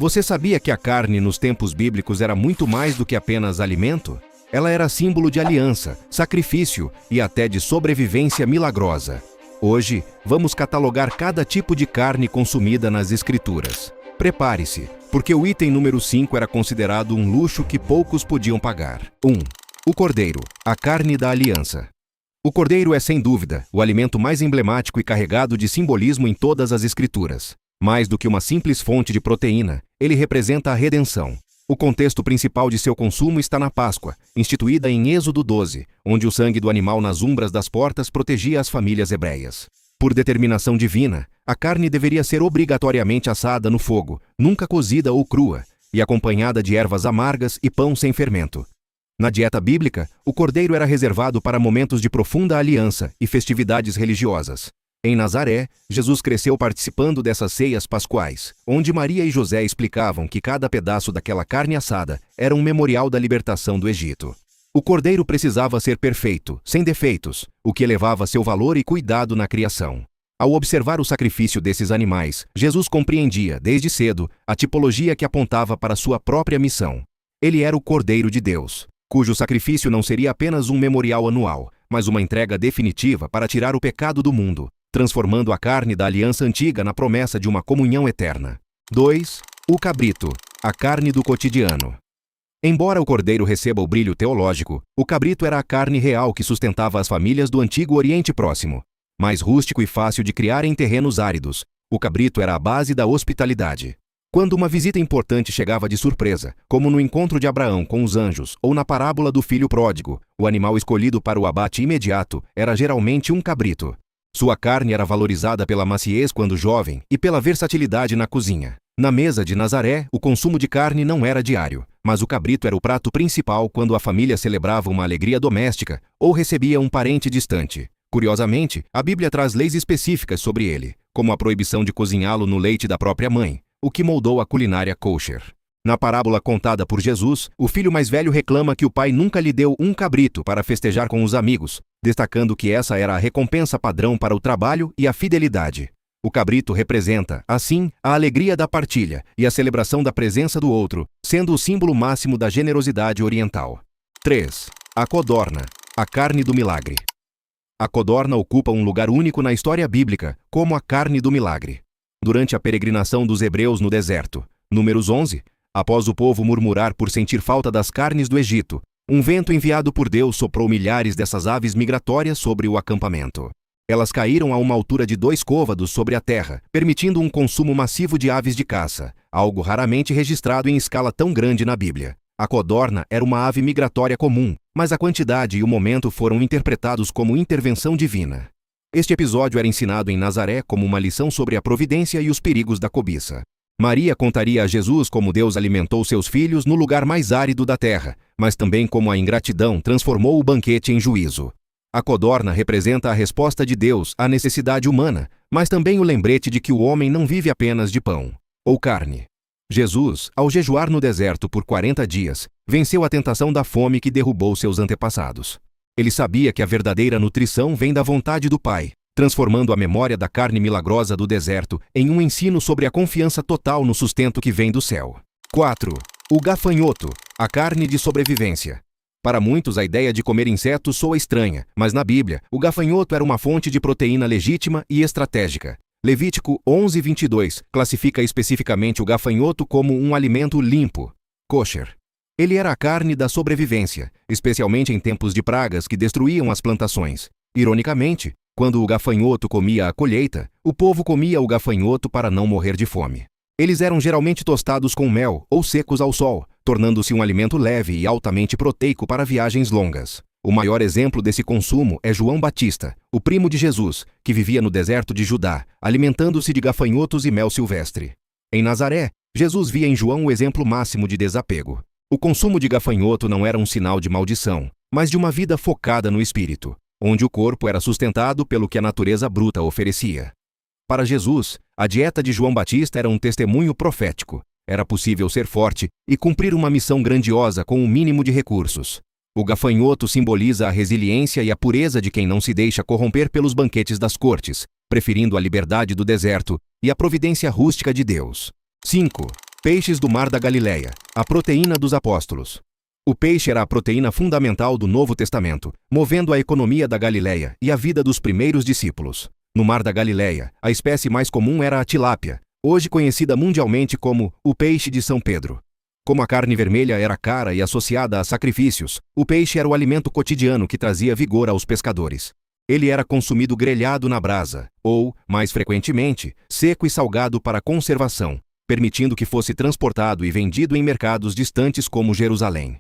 Você sabia que a carne nos tempos bíblicos era muito mais do que apenas alimento? Ela era símbolo de aliança, sacrifício e até de sobrevivência milagrosa. Hoje, vamos catalogar cada tipo de carne consumida nas Escrituras. Prepare-se, porque o item número 5 era considerado um luxo que poucos podiam pagar. 1. O cordeiro, a carne da aliança. O cordeiro é, sem dúvida, o alimento mais emblemático e carregado de simbolismo em todas as Escrituras. Mais do que uma simples fonte de proteína, ele representa a redenção. O contexto principal de seu consumo está na Páscoa, instituída em Êxodo 12, onde o sangue do animal nas umbras das portas protegia as famílias hebreias. Por determinação divina, a carne deveria ser obrigatoriamente assada no fogo, nunca cozida ou crua, e acompanhada de ervas amargas e pão sem fermento. Na dieta bíblica, o cordeiro era reservado para momentos de profunda aliança e festividades religiosas. Em Nazaré, Jesus cresceu participando dessas ceias pascuais, onde Maria e José explicavam que cada pedaço daquela carne assada era um memorial da libertação do Egito. O cordeiro precisava ser perfeito, sem defeitos, o que elevava seu valor e cuidado na criação. Ao observar o sacrifício desses animais, Jesus compreendia, desde cedo, a tipologia que apontava para sua própria missão. Ele era o Cordeiro de Deus, cujo sacrifício não seria apenas um memorial anual, mas uma entrega definitiva para tirar o pecado do mundo, transformando a carne da aliança antiga na promessa de uma comunhão eterna. 2. O cabrito, a carne do cotidiano. Embora o cordeiro receba o brilho teológico, o cabrito era a carne real que sustentava as famílias do antigo Oriente Próximo. Mais rústico e fácil de criar em terrenos áridos, o cabrito era a base da hospitalidade. Quando uma visita importante chegava de surpresa, como no encontro de Abraão com os anjos ou na parábola do filho pródigo, o animal escolhido para o abate imediato era geralmente um cabrito. Sua carne era valorizada pela maciez quando jovem e pela versatilidade na cozinha. Na mesa de Nazaré, o consumo de carne não era diário, mas o cabrito era o prato principal quando a família celebrava uma alegria doméstica ou recebia um parente distante. Curiosamente, a Bíblia traz leis específicas sobre ele, como a proibição de cozinhá-lo no leite da própria mãe, o que moldou a culinária kosher. Na parábola contada por Jesus, o filho mais velho reclama que o pai nunca lhe deu um cabrito para festejar com os amigos, destacando que essa era a recompensa padrão para o trabalho e a fidelidade. O cabrito representa, assim, a alegria da partilha e a celebração da presença do outro, sendo o símbolo máximo da generosidade oriental. 3. A codorna, a carne do milagre. A codorna ocupa um lugar único na história bíblica, como a carne do milagre. Durante a peregrinação dos hebreus no deserto, Números 11, após o povo murmurar por sentir falta das carnes do Egito, um vento enviado por Deus soprou milhares dessas aves migratórias sobre o acampamento. Elas caíram a uma altura de 2 côvados sobre a terra, permitindo um consumo massivo de aves de caça, algo raramente registrado em escala tão grande na Bíblia. A codorna era uma ave migratória comum, mas a quantidade e o momento foram interpretados como intervenção divina. Este episódio era ensinado em Nazaré como uma lição sobre a providência e os perigos da cobiça. Maria contaria a Jesus como Deus alimentou seus filhos no lugar mais árido da terra, mas também como a ingratidão transformou o banquete em juízo. A codorna representa a resposta de Deus à necessidade humana, mas também o lembrete de que o homem não vive apenas de pão ou carne. Jesus, ao jejuar no deserto por 40 dias, venceu a tentação da fome que derrubou seus antepassados. Ele sabia que a verdadeira nutrição vem da vontade do Pai, transformando a memória da carne milagrosa do deserto em um ensino sobre a confiança total no sustento que vem do céu. 4. O gafanhoto, a carne de sobrevivência. Para muitos, a ideia de comer insetos soa estranha, mas na Bíblia, o gafanhoto era uma fonte de proteína legítima e estratégica. Levítico 11:22 classifica especificamente o gafanhoto como um alimento limpo, kosher. Ele era a carne da sobrevivência, especialmente em tempos de pragas que destruíam as plantações. Ironicamente, quando o gafanhoto comia a colheita, o povo comia o gafanhoto para não morrer de fome. Eles eram geralmente tostados com mel ou secos ao sol, tornando-se um alimento leve e altamente proteico para viagens longas. O maior exemplo desse consumo é João Batista, o primo de Jesus, que vivia no deserto de Judá, alimentando-se de gafanhotos e mel silvestre. Em Nazaré, Jesus via em João o exemplo máximo de desapego. O consumo de gafanhoto não era um sinal de maldição, mas de uma vida focada no espírito, onde o corpo era sustentado pelo que a natureza bruta oferecia. Para Jesus, a dieta de João Batista era um testemunho profético. Era possível ser forte e cumprir uma missão grandiosa com o mínimo de recursos. O gafanhoto simboliza a resiliência e a pureza de quem não se deixa corromper pelos banquetes das cortes, preferindo a liberdade do deserto e a providência rústica de Deus. 5. Peixes do Mar da Galileia, a proteína dos apóstolos. O peixe era a proteína fundamental do Novo Testamento, movendo a economia da Galileia e a vida dos primeiros discípulos. No Mar da Galileia, a espécie mais comum era a tilápia, hoje conhecida mundialmente como o peixe de São Pedro. Como a carne vermelha era cara e associada a sacrifícios, o peixe era o alimento cotidiano que trazia vigor aos pescadores. Ele era consumido grelhado na brasa, ou, mais frequentemente, seco e salgado para conservação, permitindo que fosse transportado e vendido em mercados distantes como Jerusalém.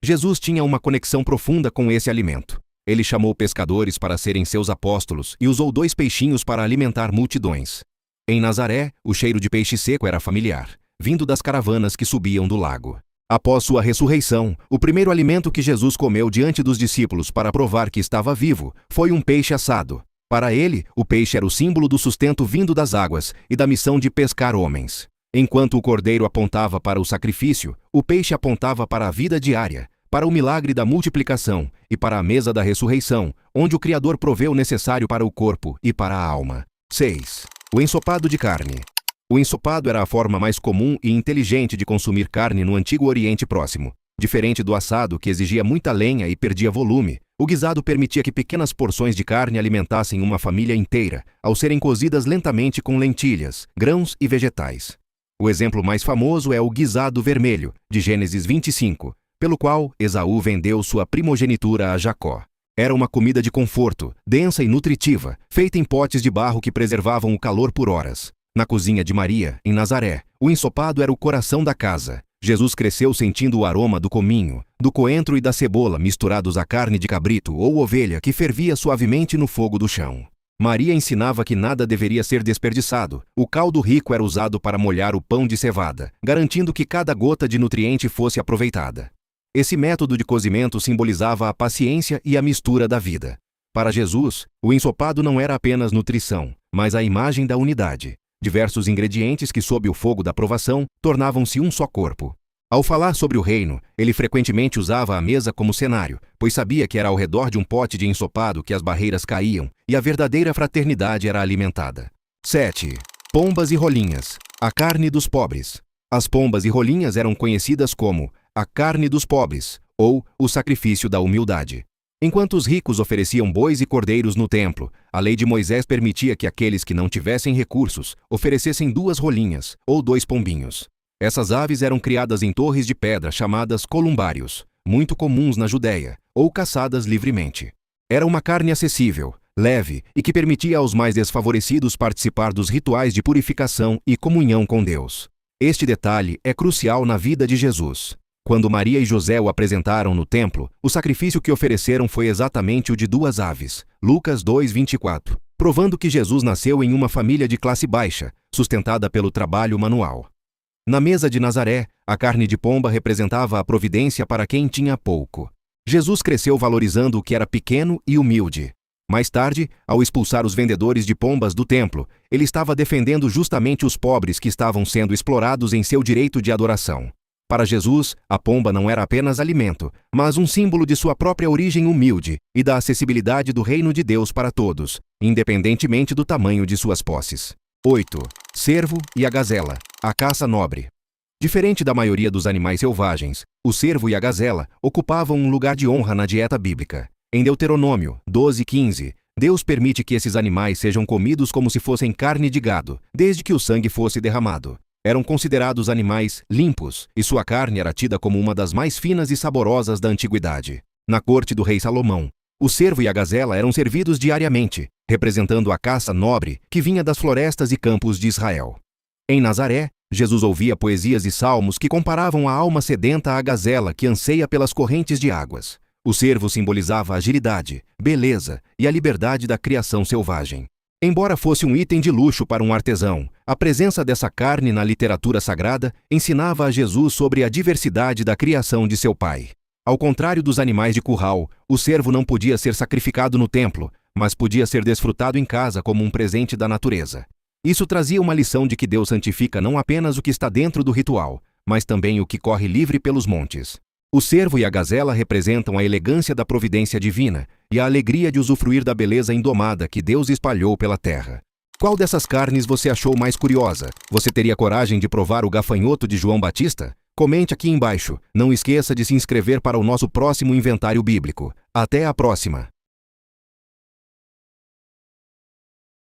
Jesus tinha uma conexão profunda com esse alimento. Ele chamou pescadores para serem seus apóstolos e usou 2 peixinhos para alimentar multidões. Em Nazaré, o cheiro de peixe seco era familiar, vindo das caravanas que subiam do lago. Após sua ressurreição, o primeiro alimento que Jesus comeu diante dos discípulos para provar que estava vivo foi um peixe assado. Para ele, o peixe era o símbolo do sustento vindo das águas e da missão de pescar homens. Enquanto o cordeiro apontava para o sacrifício, o peixe apontava para a vida diária, para o milagre da multiplicação e para a mesa da ressurreição, onde o Criador proveu o necessário para o corpo e para a alma. 6. O ensopado de carne. O ensopado era a forma mais comum e inteligente de consumir carne no Antigo Oriente Próximo. Diferente do assado, que exigia muita lenha e perdia volume, o guisado permitia que pequenas porções de carne alimentassem uma família inteira, ao serem cozidas lentamente com lentilhas, grãos e vegetais. O exemplo mais famoso é o guisado vermelho, de Gênesis 25, pelo qual Esaú vendeu sua primogenitura a Jacó. Era uma comida de conforto, densa e nutritiva, feita em potes de barro que preservavam o calor por horas. Na cozinha de Maria, em Nazaré, o ensopado era o coração da casa. Jesus cresceu sentindo o aroma do cominho, do coentro e da cebola misturados à carne de cabrito ou ovelha que fervia suavemente no fogo do chão. Maria ensinava que nada deveria ser desperdiçado. O caldo rico era usado para molhar o pão de cevada, garantindo que cada gota de nutriente fosse aproveitada. Esse método de cozimento simbolizava a paciência e a mistura da vida. Para Jesus, o ensopado não era apenas nutrição, mas a imagem da unidade. Diversos ingredientes que, sob o fogo da provação, tornavam-se um só corpo. Ao falar sobre o reino, ele frequentemente usava a mesa como cenário, pois sabia que era ao redor de um pote de ensopado que as barreiras caíam e a verdadeira fraternidade era alimentada. 7. Pombas e rolinhas. A carne dos pobres. As pombas e rolinhas eram conhecidas como a carne dos pobres, ou o sacrifício da humildade. Enquanto os ricos ofereciam bois e cordeiros no templo, a lei de Moisés permitia que aqueles que não tivessem recursos oferecessem 2 rolinhas, ou 2 pombinhos. Essas aves eram criadas em torres de pedra chamadas columbários, muito comuns na Judéia, ou caçadas livremente. Era uma carne acessível, leve e que permitia aos mais desfavorecidos participar dos rituais de purificação e comunhão com Deus. Este detalhe é crucial na vida de Jesus. Quando Maria e José o apresentaram no templo, o sacrifício que ofereceram foi exatamente o de 2 aves, Lucas 2:24, provando que Jesus nasceu em uma família de classe baixa, sustentada pelo trabalho manual. Na mesa de Nazaré, a carne de pomba representava a providência para quem tinha pouco. Jesus cresceu valorizando o que era pequeno e humilde. Mais tarde, ao expulsar os vendedores de pombas do templo, ele estava defendendo justamente os pobres que estavam sendo explorados em seu direito de adoração. Para Jesus, a pomba não era apenas alimento, mas um símbolo de sua própria origem humilde e da acessibilidade do reino de Deus para todos, independentemente do tamanho de suas posses. 8. Cervo e a gazela, a caça nobre. Diferente da maioria dos animais selvagens, o cervo e a gazela ocupavam um lugar de honra na dieta bíblica. Em Deuteronômio 12:15, Deus permite que esses animais sejam comidos como se fossem carne de gado, desde que o sangue fosse derramado. Eram considerados animais limpos, e sua carne era tida como uma das mais finas e saborosas da antiguidade. Na corte do rei Salomão, o cervo e a gazela eram servidos diariamente, representando a caça nobre que vinha das florestas e campos de Israel. Em Nazaré, Jesus ouvia poesias e salmos que comparavam a alma sedenta à gazela que anseia pelas correntes de águas. O cervo simbolizava a agilidade, beleza e a liberdade da criação selvagem. Embora fosse um item de luxo para um artesão, a presença dessa carne na literatura sagrada ensinava a Jesus sobre a diversidade da criação de seu pai. Ao contrário dos animais de curral, o cervo não podia ser sacrificado no templo, mas podia ser desfrutado em casa como um presente da natureza. Isso trazia uma lição de que Deus santifica não apenas o que está dentro do ritual, mas também o que corre livre pelos montes. O cervo e a gazela representam a elegância da providência divina e a alegria de usufruir da beleza indomada que Deus espalhou pela terra. Qual dessas carnes você achou mais curiosa? Você teria coragem de provar o gafanhoto de João Batista? Comente aqui embaixo. Não esqueça de se inscrever para o nosso próximo inventário bíblico. Até a próxima!